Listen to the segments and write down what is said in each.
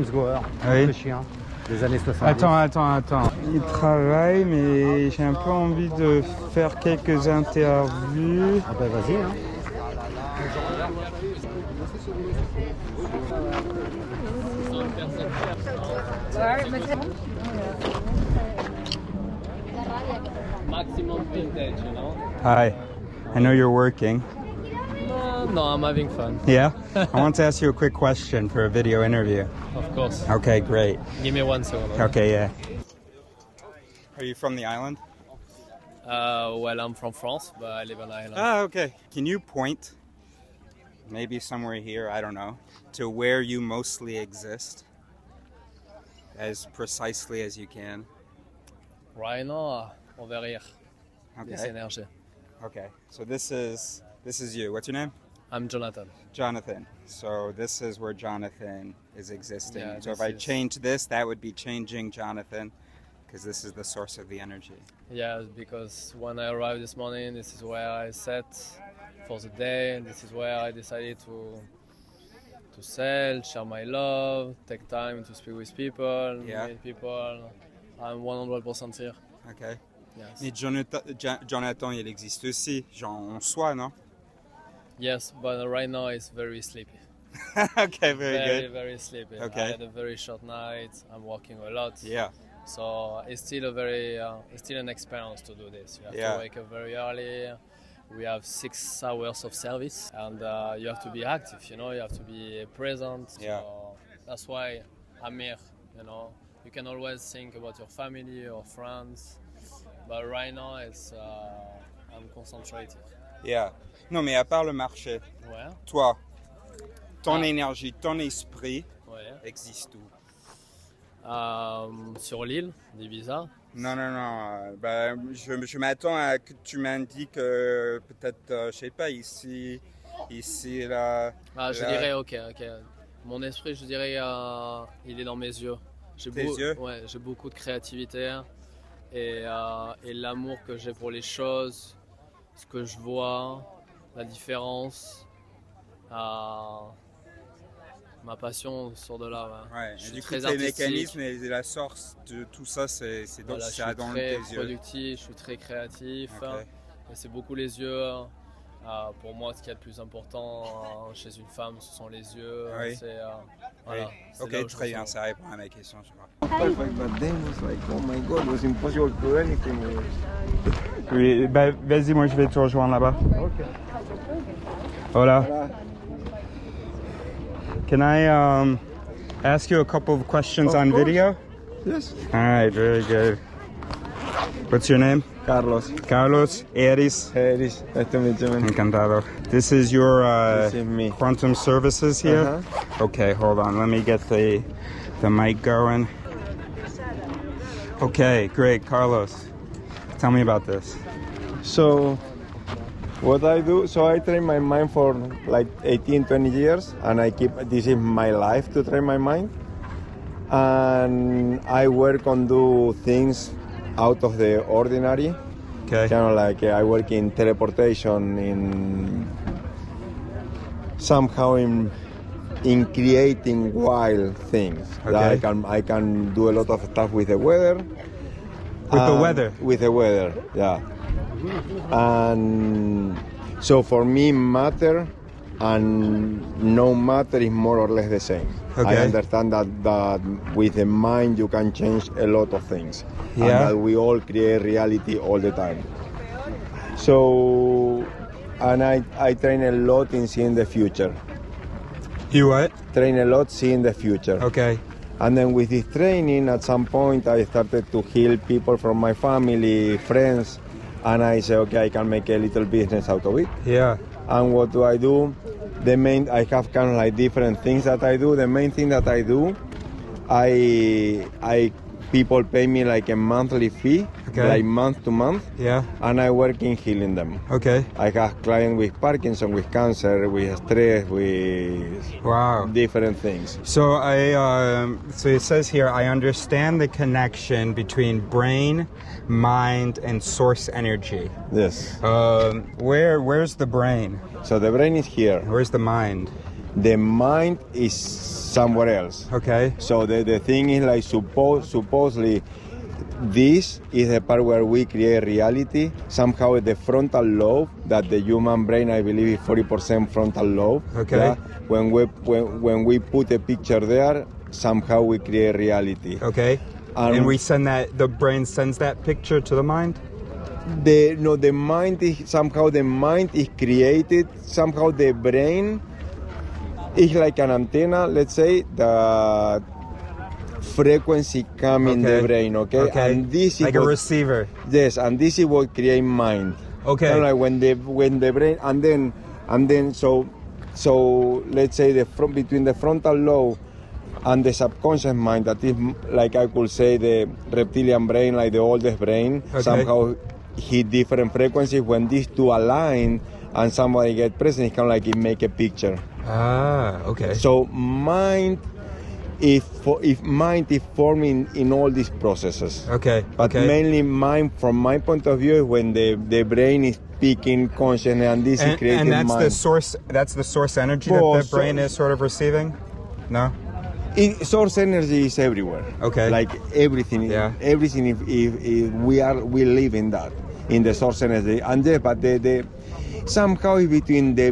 Oui. Le chien des années 70. Attends. Il travaille, mais j'ai un peu envie de faire quelques interviews. Ah ben vas-y, hein. Maximum vintage, you know? Hi, I know you're working. No, I'm having fun. Yeah? I want to ask you a quick question for a video interview. Of course. Okay, great. Give me 1 second. Okay, yeah. Are you from the island? Well, I'm from France, but I live on Ireland. Ah, okay. Can you point, maybe somewhere here, I don't know, to where you mostly exist? As precisely as you can. Right now, over here. This Okay. energy. Okay. So this is you. What's your name? I'm Jonathan. Jonathan. So this is where Jonathan is existing. Yeah, so if this I is- change this, that would be changing Jonathan, because this is the source of the energy. Yeah, because when I arrived this morning, this is where I sat for the day, and this is where I decided to sell, share my love, take time to speak with people, Yeah. meet people. I'm 100% here. Okay. Yes. Mais Jonathan, il existe aussi, genre en soi, non? Yes, but right now it's very sleepy. Okay, very good. Very sleepy. Okay. I had a very short night. I'm working a lot. Yeah. So it's still it's still an experience to do this. You have Yeah. to wake up very early. We have 6 hours of service, and you have to be active. You know, you have to be present. Yeah. So that's why I'm here. You know, you can always think about your family or friends, but right now I'm concentrated. Yeah. Non, mais à part le marché, Ouais. toi, ton Ah. énergie, ton esprit Ouais. existe où? Sur l'île d'Eivissa. Non. Je m'attends à que tu m'indiques peut-être, je sais pas, ici, là. Ah, je là. dirais, ok. Mon esprit, je dirais, il est dans mes yeux. Tes yeux? Ouais, j'ai beaucoup de créativité et l'amour que j'ai pour les choses, ce que je vois, la différence, ma passion sort de là. Ouais, Je et suis du coup, très tes artistique. mécanismes et la source de tout ça, c'est Voilà, je ça suis dans très tes yeux. productif, je suis très créatif. Ok. Et c'est beaucoup les yeux. Pour moi, ce qu'il y a de plus important chez une femme, ce sont les yeux. Oui. Voilà, Oui. c'est là Ok, où je très bien, ressens. ça répond à ma question, je crois. Perfect, but then it was like, oh my god, it was impossible to do anything. Oui, bah, vas-y, moi je vais te rejoindre là-bas. Okay. Hola. Can I ask you a couple of questions Of on course. video? Yes. All right, very good. What's your name? Carlos. Carlos Eris. Eris, nice to meet you, man. Encantado. This is your This is me. quantum services here? Uh-huh. Okay, hold on. Let me get the mic going. Okay, great. Carlos, tell me about this. So, what I do, so I train my mind for like 18, 20 years, and this is my life to train my mind. And I work on do things out of the ordinary. Okay. Kind of like I work in teleportation, somehow in creating wild things. Okay. I can do a lot of stuff with the weather. With the weather? With the weather, yeah. And so for me, matter and no matter is more or less the same. Okay. I understand that with the mind you can change a lot of things. Yeah. And that we all create reality all the time. So, and I train a lot in seeing the future. You what? Train a lot seeing the future. Okay. And then with this training, at some point, I started to heal people from my family, friends, and I said, okay, I can make a little business out of it. Yeah. And what do? I have kind of like different things that I do. The main thing that I do, people pay me like a monthly fee, Okay. like month to month, Yeah. and I work in healing them. Okay. I have clients with Parkinson, with cancer, with stress, with Wow. different things. So so it says here, I understand the connection between brain, mind, and source energy. Yes. Where's the brain? So the brain is here. Where's the mind? the mind is somewhere else. Okay. So the thing is like supposedly this is the part where we create reality. Somehow the frontal lobe, that the human brain, I believe, is 40% frontal lobe. Okay. Yeah? When we put a picture there, somehow we create reality. Okay. And we send that, the brain sends that picture to the mind? The mind is, somehow the mind is created, somehow the brain is like an antenna, let's say, the frequency come in the brain, okay? And this is like a receiver. Yes, and this is what create mind. Okay. Kind of like when the brain, and then so let's say between the frontal lobe and the subconscious mind, that is like I could say the reptilian brain, like the oldest brain, somehow hit different frequencies. When these two align and somebody get present, it's kind of like it make a picture. Ah, okay. So mind, if mind is forming in all these processes. Okay. But mainly mind, from my point of view, is when the brain is speaking consciousness, and this is creating and that's mind. That's the source energy that the brain is sort of receiving? No? Source energy is everywhere. Okay. Like everything. Yeah. Everything. If we live in that, in the source energy, and but the somehow between the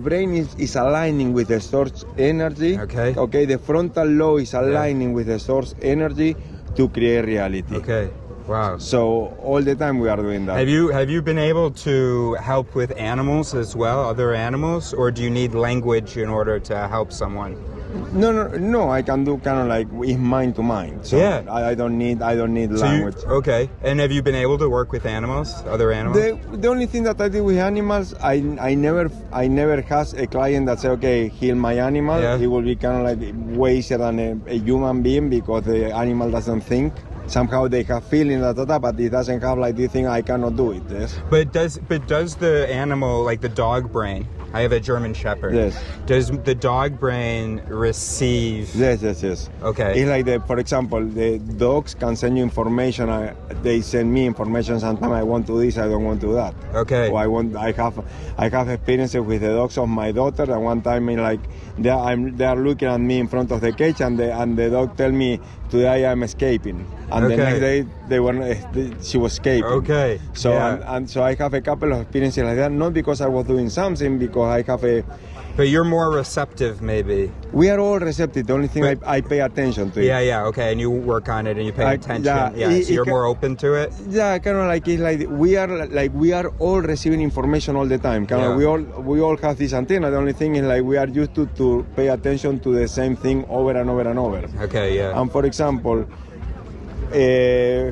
brain is aligning with the source energy. Okay. Okay. The frontal lobe is aligning with the source energy to create reality. Okay. Wow. So all the time we are doing that. Have you been able to help with animals as well, other animals, or do you need language in order to help someone? No. I can do kind of like it's mind to mind. So yeah. I don't need language. Okay. And have you been able to work with animals, other animals? The only thing that I do with animals, I never has a client that say, okay, heal my animal. Yeah. He will be kind of like way easier than a human being, because the animal doesn't think. Somehow they have feelings, but it doesn't have like this thing. I cannot do it. Yes. But does the animal, like the dog brain? I have a German Shepherd. Yes. Does the dog brain receive? Yes. Okay. It's like for example, the dogs can send you information. They send me information. Sometimes I want to this, I don't want to that. Okay. Or I have experiences with the dogs of my daughter. And one time, they are looking at me in front of the cage, and the dog tell me, today I'm escaping. And the next day she was escaping. Okay. So and so I have a couple of experiences like that. Not because I was doing something, because I have a. But you're more receptive, maybe. We are all receptive. The only thing I pay attention to. Yeah. Okay, and you work on it and you pay attention. So you're more open to it. Yeah, kind of like it's like we are all receiving information all the time. Kind of we all have this antenna. The only thing is like we are used to pay attention to the same thing over and over and over. Okay. Yeah. And for example,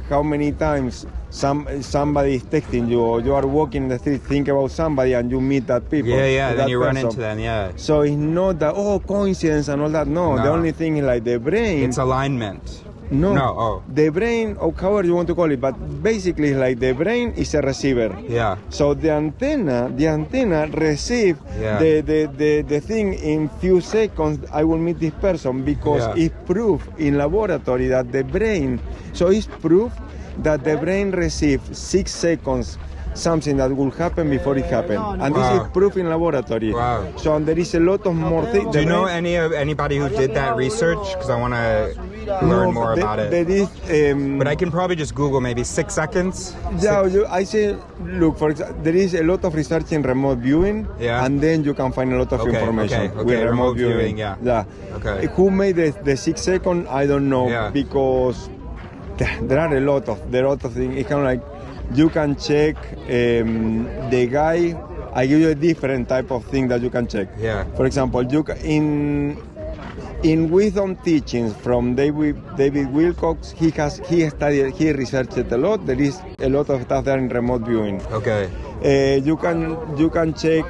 how many times somebody is texting you, or you are walking in the street, think about somebody, and you meet that people. Yeah. Then you run into them. Yeah. So it's not that coincidence and all that. No, the only thing is like the brain. It's alignment. No. The brain, or however you want to call it, but basically it's like the brain is a receiver. Yeah. So the antenna receive the thing in few seconds. I will meet this person, because it's proof in laboratory that the brain. So it's proof that the brain receives 6 seconds something that will happen before it happens, and this is proof in laboratory. Wow. So there is a lot of more things. Do you know anybody who did that research? Because I want to learn more about it. There is, but I can probably just Google maybe 6 seconds. Yeah, I say, look, for example, there is a lot of research in remote viewing, and then you can find a lot of information with remote viewing. Yeah. Okay. Who made the 6 second? I don't know, because there are a lot of things. It's kind of like you can check the guy. I give you a different type of thing that you can check. Yeah. For example, you can, in wisdom teachings from David Wilcox, he researched a lot. There is a lot of stuff there in remote viewing. Okay. You can check.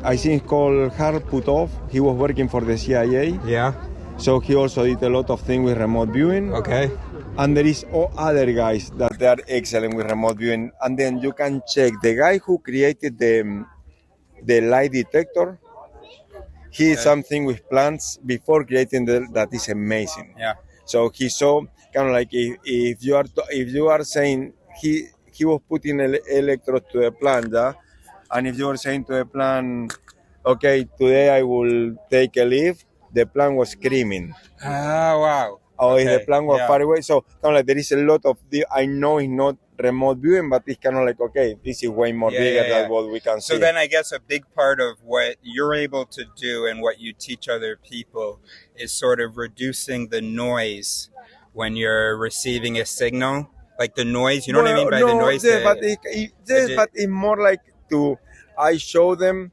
I think it's called Harp Puthoff. He was working for the CIA. Yeah. So he also did a lot of things with remote viewing. Okay. And there is other guys that they are excellent with remote viewing. And then you can check the guy who created the lie detector. He did something with plants before creating that is amazing. Yeah. So he saw kind of like if you are saying he was putting electrodes to the plant, and if you are saying to the plant, okay, today I will take a leave. The plant was screaming. Oh, wow. Or if the Okay, plant was yeah. far away. So kind of like there is a lot of I know it's not remote viewing, but it's kind of like, okay, this is way more bigger than what we can So see. then I guess a big part of what you're able to do and what you teach other people is sort of reducing the noise when you're receiving a signal. Like the noise, you know what I mean by the noise? But but it's more like I show them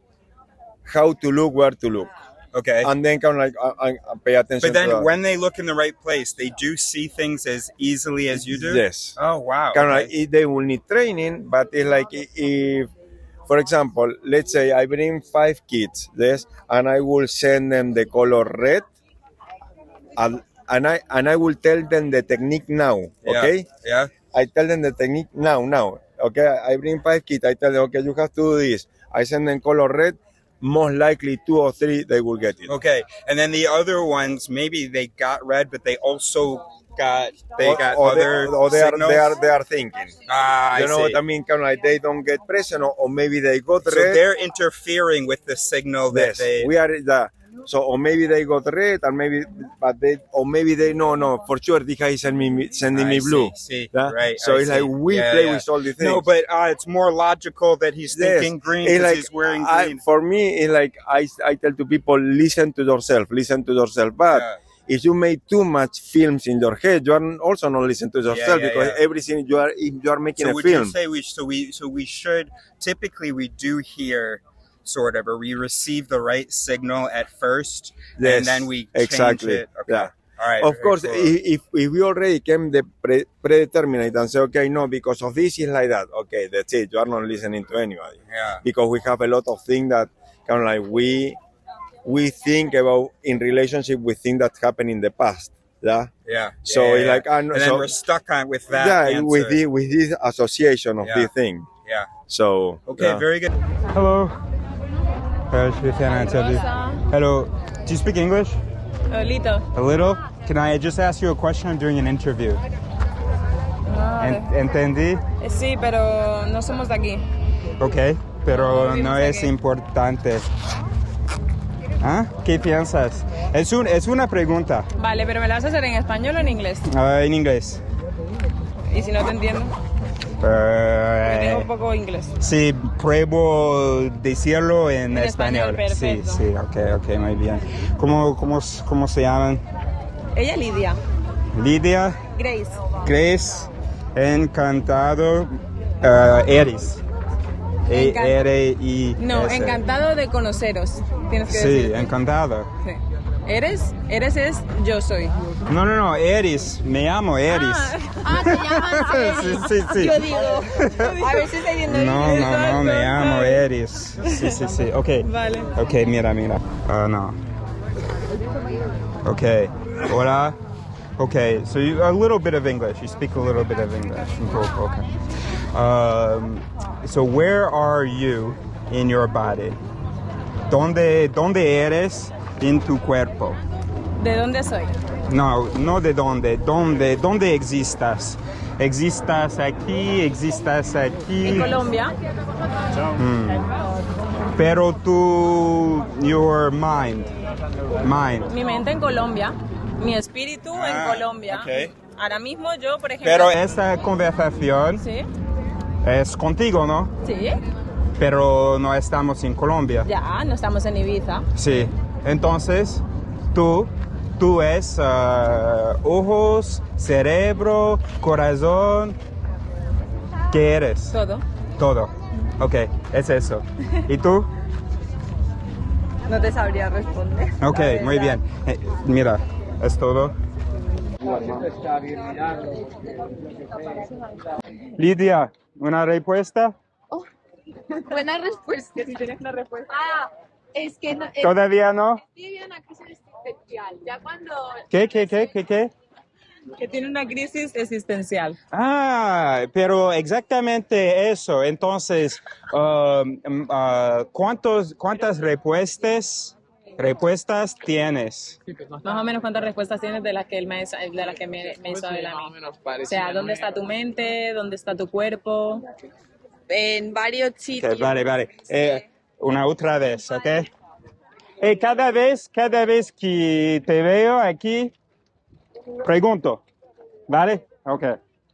how to look, where to look. Okay. And then kind of like I pay attention But then to that. when they look in the right place, they do see things as easily as you do? Yes. Oh, wow. Kind of Okay. like they will need training, but it's like if, for example, let's say I bring 5 kids, yes, and I will send them the color red, and I will tell them the technique now, okay? Yeah. I tell them the technique now. Okay, I bring 5 kids. I tell them, okay, you have to do this. I send them color red. Most likely 2 or 3 they will get it. Okay. And then the other ones, maybe they got red, but they also got other signals. They are thinking. I You know see. what I mean? Kind of like they don't get present, or maybe they got So red. they're interfering with the signal that Yes, they. we are the. So or maybe they got red, and maybe they no for sure the guy is sending me blue. See, Yeah? right. So I it's see. like we Yeah, play yeah. with all the things. No, but it's more logical that he's Yes, thinking green it's because like he's wearing green. for me, it's like I tell to people, listen to yourself. But Yeah. if you make too much films in your head, you are also not listening to yourself yeah, because yeah. everything you are making So a would film. you say we should typically we do hear sort of, or we receive the right signal at first, Yes, and then we change exactly. it. Okay. Yeah. All right. Of very course, cool. if we already came the predetermined and say, okay, no, because of this is like that. Okay, that's it. You are not listening to anybody. Yeah. Because we have a lot of things that kind of like we think about in relationship with things that happened in the past. Yeah. Yeah. So yeah, it's yeah. like and then we're stuck on with that. yeah, answer. with this association of Yeah. this thing. Yeah. So Okay. yeah. Very good. Hello. Je vais faire un interview. Hello. Do you speak English? A little. A little. Can I just ask you a question? I'm doing an interview. ¿Entendí? Sí, pero no somos de aquí. Ok, pero No no vivimos es aquí. importante. ¿Ah? ¿Qué piensas? Es una pregunta. Vale, pero ¿me la vas a hacer en español o en inglés? En inglés. Y si no te entiendo, yo tengo un poco inglés. Sí, pruebo decirlo en En español. español, perfecto. Sí, ok, muy bien. ¿Cómo se llaman? Ella Lidia. Lidia, Grace. Grace, encantado, Eris. E-R-I-S. No, encantado de conoceros. Tienes que Sí, decir. encantado. Sí. ¿Eres? Eres es yo soy. No, Eris, me llamo Eris. Te llamas Eris. Sí. Yo digo, a ver si está diciendo No, me llamo Eris. Sí, ok. Vale. Ok, mira. No. Ok, hola. Okay, so a little bit of English. You speak a little bit of English. Okay. So where are you in your body? ¿Dónde eres en tu cuerpo? ¿De dónde soy? No de dónde. ¿Dónde existas? ¿Existas aquí? En Colombia. Pero your mind. Mi mente en Colombia. Mi espíritu en Colombia. Okay. Ahora mismo yo, por ejemplo... Pero esta conversación ¿Sí? es contigo, ¿no? Sí. Pero no estamos en Colombia. Ya, no estamos en Ibiza. Sí. Entonces, tú es ojos, cerebro, corazón. ¿Qué eres? Todo. Ok, es eso. ¿Y tú? No te sabría responder. Ok, muy bien. Mira, es todo. Lidia, ¿una respuesta? Buena respuesta. Si tienes una respuesta. Es que no. ¿Todavía no? Tiene una crisis existencial. Ya cuando. ¿Qué? Que tiene una crisis existencial. Pero exactamente eso. Entonces, ¿cuántas respuestas tienes? Más o menos cuántas respuestas tienes de las que me hizo él a mí. O sea, ¿dónde está tu mente? ¿Dónde está tu cuerpo? En varios sitios. Okay, vale. Una otra vez, ¿ok? Cada vez que te veo aquí, pregunto, ¿vale? Ok.